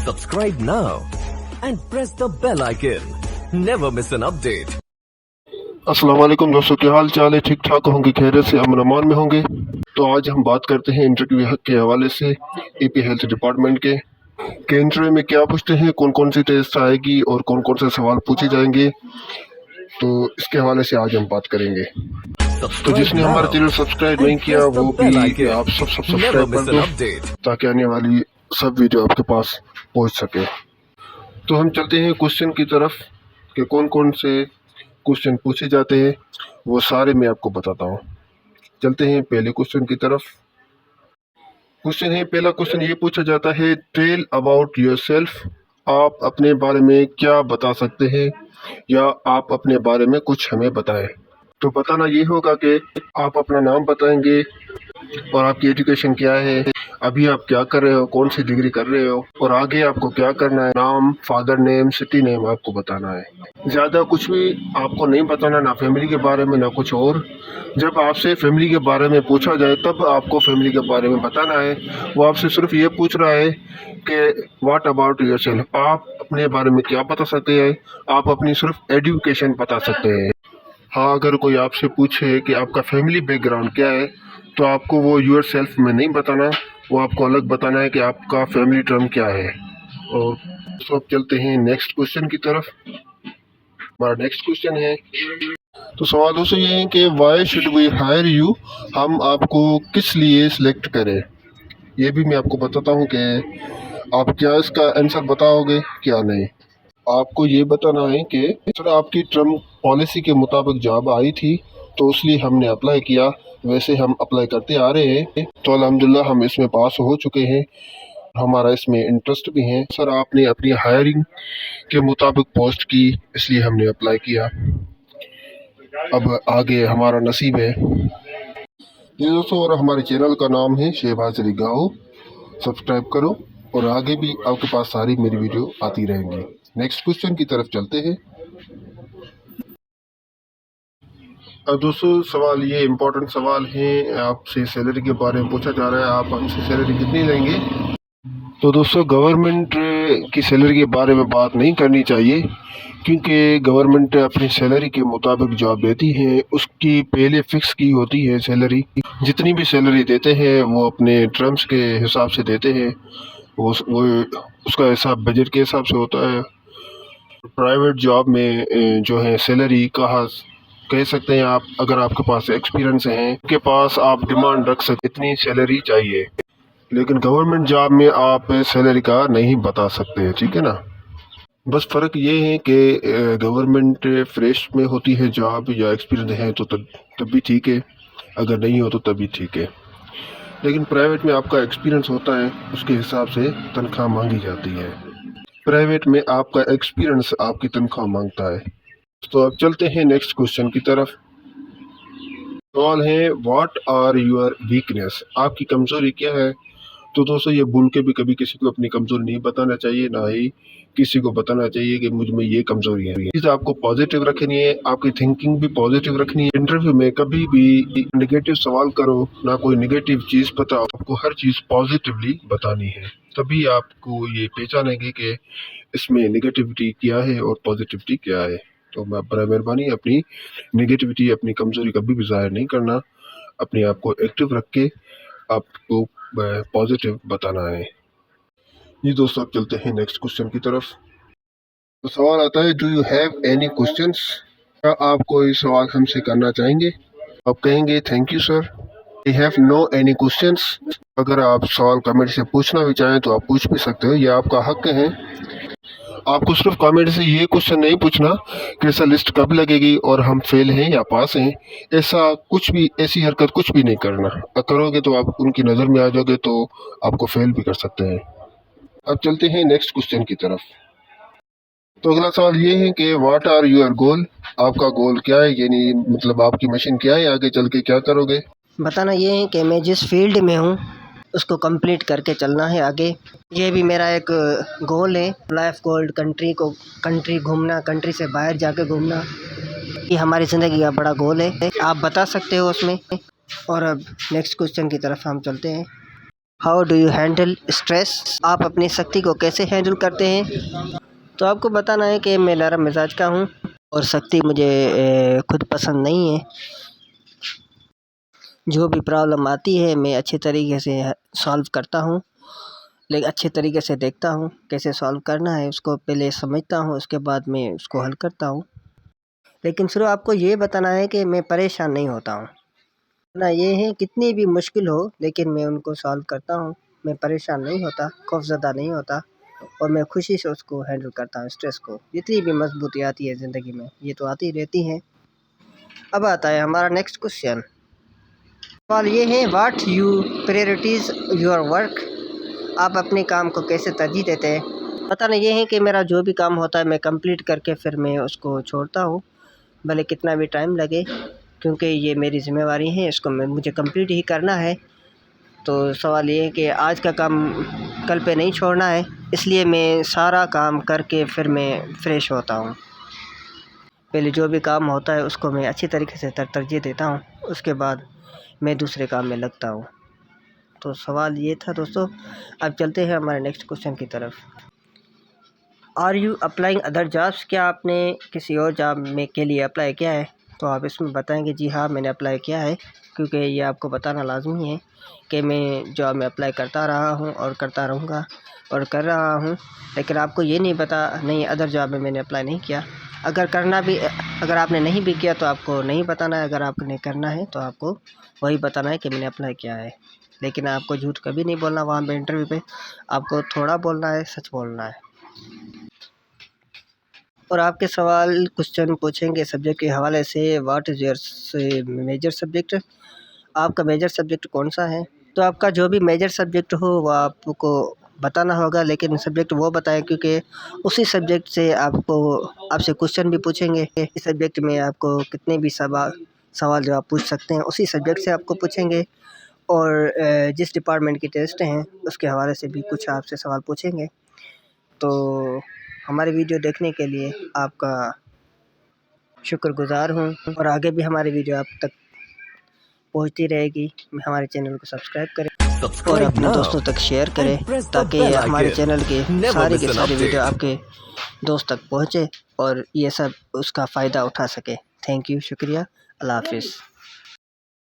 Subscribe now and press the bell icon. Never miss an update. अस्सलाम वालेकुम दोस्तों, क्या हाल चाल है? ठीक ठाक होंगे, खैरियत से अमन अमान में होंगे। तो आज हम बात करते हैं इंटरव्यू के हवाले से एपी हेल्थ डिपार्टमेंट के इंटरव्यू में क्या पूछते हैं, कौन कौन सी टेस्ट आएगी और कौन कौन से सवाल पूछे जाएंगे। तो इसके हवाले से आज हम बात करेंगे। तो जिसने हमारा चैनल सब्सक्राइब नहीं किया वो भी आप सब सब्सक्राइब कर दो ताकि आने वाली सब वीडियो आपके पास पहुंच सके। तो हम चलते हैं क्वेश्चन की तरफ कि कौन कौन से क्वेश्चन पूछे जाते हैं, वो सारे मैं आपको बताता हूँ। चलते हैं पहले क्वेश्चन की तरफ। क्वेश्चन है, पहला क्वेश्चन ये पूछा जाता है, टेल अबाउट योरसेल्फ। आप अपने बारे में क्या बता सकते हैं या आप अपने बारे में कुछ हमें बताएं। तो बताना ये होगा कि आप अपना नाम बताएंगे और आपकी एजुकेशन क्या है, अभी आप क्या कर रहे हो, कौन सी डिग्री कर रहे हो और आगे आपको क्या करना है। नाम, फादर नेम, सिटी नेम आपको बताना है। ज़्यादा कुछ भी आपको नहीं बताना, ना फैमिली के बारे में ना कुछ और। जब आपसे फैमिली के बारे में पूछा जाए तब आपको फैमिली के बारे में बताना है। वो आपसे सिर्फ ये पूछ रहा है कि व्हाट अबाउट योरसेल्फ, आप अपने बारे में क्या बता सकते हैं। आप अपनी सिर्फ एजुकेशन बता सकते हैं। हाँ, अगर कोई आपसे पूछे कि आपका फैमिली बैकग्राउंड क्या है तो आपको वो योर सेल्फ में नहीं बताना, वो आपको अलग बताना है कि आपका फैमिली टर्म क्या है। और तो अब चलते हैं नेक्स्ट क्वेश्चन की तरफ। हमारा नेक्स्ट क्वेश्चन है, तो सवाल दोस्तों ये है कि why should we hire you, हम आपको किस लिए सिलेक्ट करें। ये भी मैं आपको बताता हूँ कि आप क्या इसका आंसर बताओगे क्या नहीं। आपको ये बताना है कि सर आपकी टर्म पॉलिसी के मुताबिक जॉब आई थी तो इसलिए हमने अप्लाई किया, वैसे हम अप्लाई करते आ रहे हैं तो अल्हम्दुलिल्लाह हम इसमें पास हो चुके हैं, हमारा इसमें इंटरेस्ट भी है। सर आपने अपनी हायरिंग के मुताबिक पोस्ट की इसलिए हमने अप्लाई किया, अब आगे हमारा नसीब है। ये दोस्तों, और हमारे चैनल का नाम है शहबाज अली गाओ। सब्सक्राइब करो और आगे भी आपके पास सारी मेरी वीडियो आती रहेंगी। नेक्स्ट क्वेश्चन की तरफ चलते हैं। अब दोस्तों सवाल ये इम्पोर्टेंट सवाल है, आपसे सैलरी के बारे में पूछा जा रहा है, आप हमसे सैलरी कितनी लेंगे। तो दोस्तों गवर्नमेंट की सैलरी के बारे में बात नहीं करनी चाहिए, क्योंकि गवर्नमेंट अपनी सैलरी के मुताबिक जॉब देती है, उसकी पहले फिक्स की होती है सैलरी। जितनी भी सैलरी देते हैं वो अपने टर्म्स के हिसाब से देते हैं, वो उसका हिसाब बजट के हिसाब से होता है। प्राइवेट जॉब में जो है सैलरी कह सकते हैं आप, अगर आपके पास एक्सपीरियंस है के पास आप डिमांड रख सकते इतनी सैलरी चाहिए, लेकिन गवर्नमेंट जॉब में आप सैलरी का नहीं बता सकते, ठीक है ना। बस फ़र्क ये है कि गवर्नमेंट फ्रेश में होती है जॉब या एक्सपीरियंस है तो तब भी ठीक है, अगर नहीं हो तो तब भी ठीक है। लेकिन प्राइवेट में आपका एक्सपीरियंस होता है, उसके हिसाब से तनख्वाह मांगी जाती है। प्राइवेट में आपका एक्सपीरियंस आपकी तनख्वाह मांगता है। तो अब चलते हैं नेक्स्ट क्वेश्चन की तरफ। सवाल है, व्हाट आर योर वीकनेस, आपकी कमज़ोरी क्या है। तो दोस्तों ये भूल के भी कभी किसी को अपनी कमज़ोरी नहीं बताना चाहिए, ना ही किसी को बताना चाहिए कि मुझ में ये कमज़ोरी है। चीज़ आपको पॉजिटिव रखनी है, आपकी थिंकिंग भी पॉजिटिव रखनी है। इंटरव्यू में कभी भी नेगेटिव सवाल करो ना, कोई नेगेटिव चीज़ बताओ, आपको हर चीज़ पॉजिटिवली बतानी है, तभी आपको ये पहचानेंगे कि इसमें नेगेटिविटी क्या है और पॉजिटिविटी क्या है। तो बड़ा मेहरबानी अपनी नेगेटिविटी, अपनी कमज़ोरी कभी भी ज़ाहिर नहीं करना, अपने आप को एक्टिव रख के आपको पॉजिटिव बताना है। ये दोस्तों अब चलते हैं नेक्स्ट क्वेश्चन की तरफ। तो सवाल आता है, do you have any questions, क्या आप कोई सवाल हमसे करना चाहेंगे। आप कहेंगे thank you sir, I have no any questions. अगर आप सवाल कमेंट से पूछना भी चाहें तो आप पूछ भी सकते हो, ये आपका हक है। आपको सिर्फ कमेंट से ये क्वेश्चन नहीं पूछना कि ऐसा लिस्ट कब लगेगी और हम फेल हैं या पास हैं, ऐसा कुछ भी, ऐसी हरकत कुछ भी नहीं करना। करोगे तो आप उनकी नज़र में आ जाओगे तो आपको फेल भी कर सकते हैं। अब चलते हैं नेक्स्ट क्वेश्चन की तरफ। तो अगला सवाल ये है कि व्हाट आर योर गोल, आपका गोल क्या है, यानी मतलब आपकी मिशन क्या है, आगे चल के क्या करोगे। बताना ये है कि मैं जिस फील्ड में हूँ उसको कंप्लीट करके चलना है आगे। ये भी मेरा एक गोल है, लाइफ गोल, कंट्री घूमना, कंट्री से बाहर जाके घूमना, ये हमारी ज़िंदगी का बड़ा गोल है, आप बता सकते हो उसमें। और अब नेक्स्ट क्वेश्चन की तरफ हम चलते हैं। How do you handle stress? آپ اپنی سختی کو کیسے ہینڈل کرتے ہیں؟ تو آپ کو بتانا ہے کہ میں نرم مزاج کا ہوں اور سختی مجھے خود پسند نہیں ہے۔ جو بھی پرابلم آتی ہے میں اچھے طریقے سے سالو کرتا ہوں، لیکن اچھے طریقے سے دیکھتا ہوں کیسے سالو کرنا ہے، اس کو پہلے سمجھتا ہوں، اس کے بعد میں اس کو حل کرتا ہوں۔ لیکن صرف آپ کو یہ بتانا ہے کہ میں پریشان نہیں ہوتا ہوں نہ، یہ ہے کتنی بھی مشکل ہو لیکن میں ان کو سالو کرتا ہوں، میں پریشان نہیں ہوتا، خوف زدہ نہیں ہوتا، اور میں خوشی سے اس کو ہینڈل کرتا ہوں اسٹریس کو۔ جتنی بھی مضبوطی آتی ہے زندگی میں یہ تو آتی رہتی ہیں۔ اب آتا ہے ہمارا نیکسٹ کوشچن۔ سوال یہ ہے، what you priorities your work? آپ اپنے کام کو کیسے ترجیح دیتے ہیں؟ بتانا یہ ہے کہ میرا جو بھی کام ہوتا ہے میں کمپلیٹ کر کے پھر میں اس کو چھوڑتا ہوں، بھلے کتنا بھی ٹائم لگے، کیونکہ یہ میری ذمہ داری ہے، اس کو مجھے کمپلیٹ ہی کرنا ہے۔ تو سوال یہ ہے کہ آج کا کام کل پہ نہیں چھوڑنا ہے، اس لیے میں سارا کام کر کے پھر میں فریش ہوتا ہوں۔ پہلے جو بھی کام ہوتا ہے اس کو میں اچھی طریقے سے ترجیح دیتا ہوں، اس کے بعد میں دوسرے کام میں لگتا ہوں۔ تو سوال یہ تھا دوستو۔ اب چلتے ہیں ہمارے نیکسٹ کوشچن کی طرف۔ Are you applying other jobs? کیا آپ نے کسی اور جاب میں کے لیے اپلائی کیا ہے؟ تو آپ اس میں بتائیں گے جی ہاں میں نے اپلائی کیا ہے، کیونکہ یہ آپ کو بتانا لازمی ہے کہ میں جاب میں اپلائی کرتا رہا ہوں اور کرتا رہوں گا اور کر رہا ہوں، لیکن آپ کو یہ نہیں ادر جاب میں نے اپلائی نہیں کیا۔ اگر آپ نے نہیں بھی کیا تو آپ کو نہیں بتانا ہے، اگر آپ نے کرنا ہے تو آپ کو وہی بتانا ہے کہ میں نے اپلائی کیا ہے، لیکن آپ کو جھوٹ کبھی نہیں بولنا وہاں پہ انٹرویو پہ، آپ کو تھوڑا بولنا ہے، سچ بولنا ہے۔ اور آپ کے سوال کوشچن پوچھیں گے سبجیکٹ کے حوالے سے۔ What is your major subject? آپ کا میجر سبجیکٹ کون سا ہے؟ تو آپ کا جو بھی میجر سبجیکٹ ہو وہ آپ کو بتانا ہوگا، لیکن سبجیکٹ وہ بتائیں کیونکہ اسی سبجیکٹ سے آپ سے کوشچن بھی پوچھیں گے۔ اس سبجیکٹ میں آپ کو کتنے بھی سوال جو آپ پوچھ سکتے ہیں اسی سبجیکٹ سے آپ کو پوچھیں گے، اور جس ڈپارٹمنٹ کی ٹیسٹ ہیں اس کے حوالے سے بھی کچھ آپ سے سوال پوچھیں گے۔ تو ہماری ویڈیو دیکھنے کے لیے آپ کا شکر گزار ہوں، اور آگے بھی ہماری ویڈیو آپ تک پہنچتی رہے گی۔ ہمارے چینل کو سبسکرائب کریں اور Subscribe اپنے now دوستوں تک شیئر کریں and press the تاکہ bell ہمارے icon. چینل کے Never ساری miss کے an ساری update. ویڈیو آپ کے دوست تک پہنچے اور یہ سب اس کا فائدہ اٹھا سکے۔ تھینک یو، شکریہ، اللہ حافظ۔